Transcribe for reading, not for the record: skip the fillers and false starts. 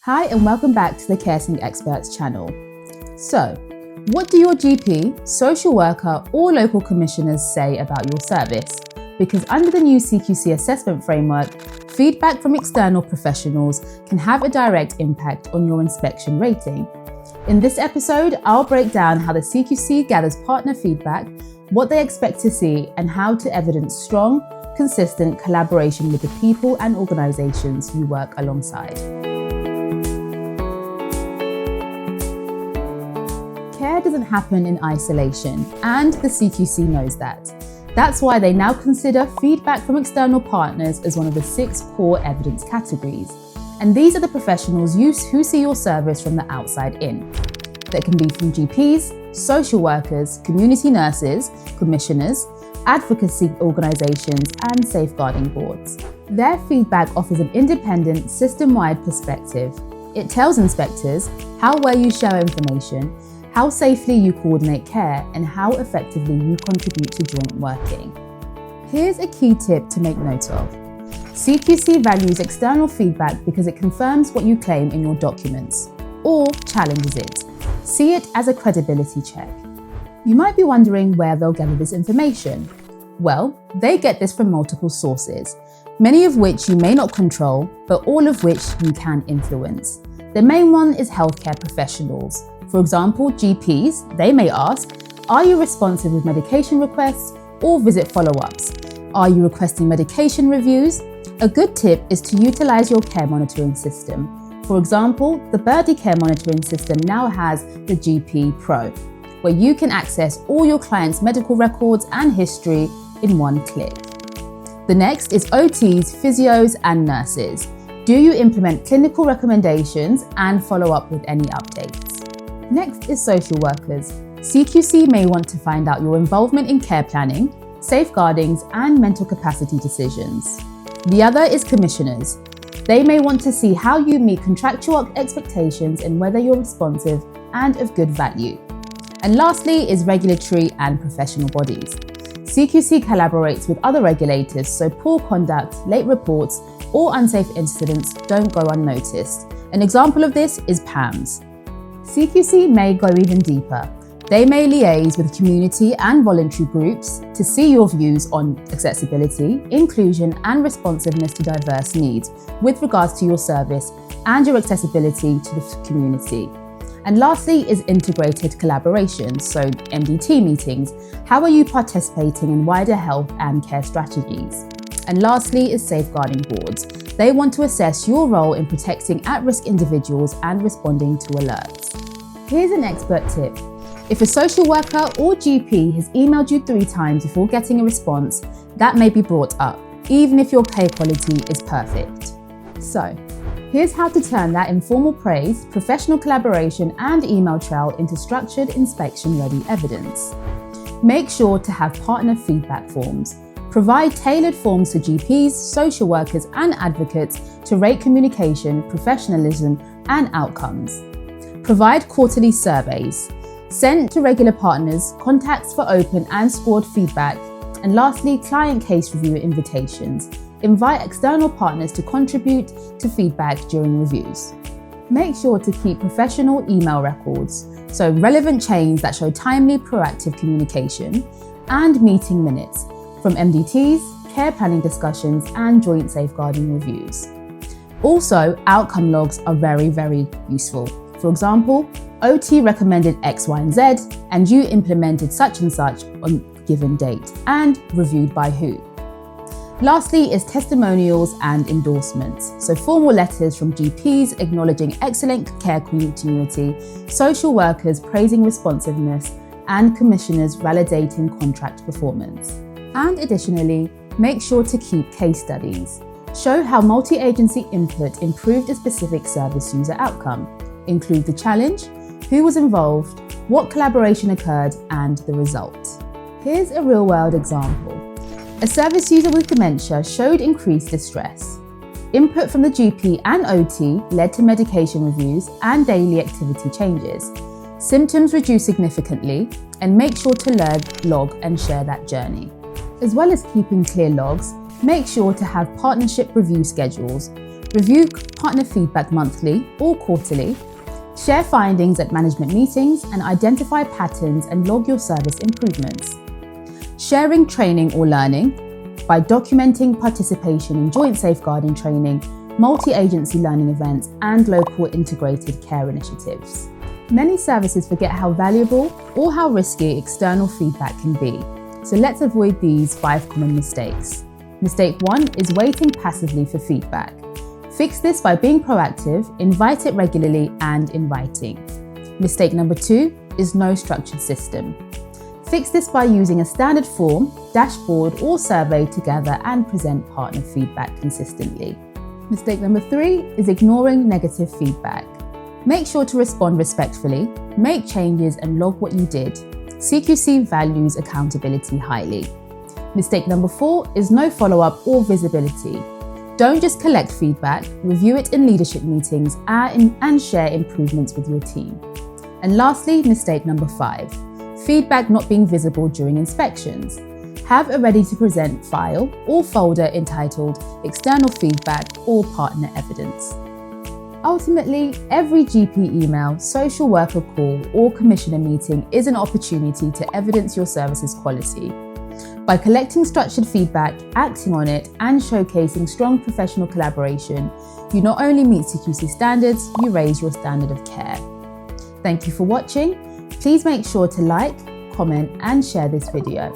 Hi and welcome back to the Caring Experts channel. So, what do your GP, social worker or local commissioners say about your service? Because under the new CQC assessment framework, feedback from external professionals can have a direct impact on your inspection rating. In this episode, I'll break down how the CQC gathers partner feedback, what they expect to see, and how to evidence strong, consistent collaboration with the people and organisations you work alongside. Care doesn't happen in isolation, and the CQC knows that. That's why they now consider feedback from external partners as one of the 6 core evidence categories. And these are the professionals who see your service from the outside in. That can be from GPs, social workers, community nurses, commissioners, advocacy organisations, and safeguarding boards. Their feedback offers an independent, system-wide perspective. It tells inspectors how well you share information, how safely you coordinate care, and how effectively you contribute to joint working. Here's a key tip to make note of. CQC values external feedback because it confirms what you claim in your documents, or challenges it. See it as a credibility check. You might be wondering where they'll gather this information. Well, they get this from multiple sources, many of which you may not control, but all of which you can influence. The main one is healthcare professionals. For example, GPs, they may ask, are you responsive with medication requests or visit follow-ups? Are you requesting medication reviews? A good tip is to utilise your care monitoring system. For example, the Birdie Care Monitoring System now has the GP Pro, where you can access all your clients' medical records and history in one click. The next is OTs, physios, and nurses. Do you implement clinical recommendations and follow up with any updates? Next is social workers. CQC may want to find out your involvement in care planning, safeguardings, and mental capacity decisions. The other is commissioners. They may want to see how you meet contractual expectations and whether you're responsive and of good value. And lastly is regulatory and professional bodies. CQC collaborates with other regulators, so poor conduct, late reports, or unsafe incidents don't go unnoticed. An example of this is PAMS. CQC may go even deeper. They may liaise with community and voluntary groups to see your views on accessibility, inclusion, and responsiveness to diverse needs with regards to your service and your accessibility to the community. And lastly is integrated collaboration, so MDT meetings. How are you participating in wider health and care strategies? And lastly is safeguarding boards. They want to assess your role in protecting at-risk individuals and responding to alerts. Here's an expert tip. If a social worker or GP has emailed you 3 times before getting a response, that may be brought up, even if your care quality is perfect. So, here's how to turn that informal praise, professional collaboration, and email trail into structured, inspection-ready evidence. Make sure to have partner feedback forms. Provide tailored forms for GPs, social workers, and advocates to rate communication, professionalism, and outcomes. Provide quarterly surveys. Send to regular partners contacts for open and scored feedback. And lastly, client case review invitations. Invite external partners to contribute to feedback during reviews. Make sure to keep professional email records, so relevant chains that show timely, proactive communication, and meeting minutes from MDTs, care planning discussions, and joint safeguarding reviews. Also, outcome logs are very, very useful. For example, OT recommended X, Y, and Z, and you implemented such and such on a given date, and reviewed by who. Lastly is testimonials and endorsements, so formal letters from GPs acknowledging excellent care continuity, social workers praising responsiveness, and commissioners validating contract performance. And additionally, make sure to keep case studies. Show how multi-agency input improved a specific service user outcome. Include the challenge, who was involved, what collaboration occurred, and the result. Here's a real-world example. A service user with dementia showed increased distress. Input from the GP and OT led to medication reviews and daily activity changes. Symptoms reduced significantly, and make sure to log and share that journey. As well as keeping clear logs, make sure to have partnership review schedules. Review partner feedback monthly or quarterly. Share findings at management meetings and identify patterns and log your service improvements. Sharing training or learning by documenting participation in joint safeguarding training, multi-agency learning events, and local integrated care initiatives. Many services forget how valuable or how risky external feedback can be. So let's avoid these 5 common mistakes. Mistake 1 is waiting passively for feedback. Fix this by being proactive, invite it regularly and in writing. Mistake number 2 is no structured system. Fix this by using a standard form, dashboard or survey to gather and present partner feedback consistently. Mistake number 3 is ignoring negative feedback. Make sure to respond respectfully, make changes and log what you did. CQC values accountability highly. Mistake number 4 is no follow-up or visibility. Don't just collect feedback, review it in leadership meetings and share improvements with your team. And lastly, mistake number 5, feedback not being visible during inspections. Have a ready-to-present file or folder entitled External Feedback or Partner Evidence. Ultimately, every GP email, social worker call, or commissioner meeting is an opportunity to evidence your service's quality. By collecting structured feedback, acting on it, and showcasing strong professional collaboration, you not only meet CQC standards, you raise your standard of care. Thank you for watching. Please make sure to like, comment, and share this video.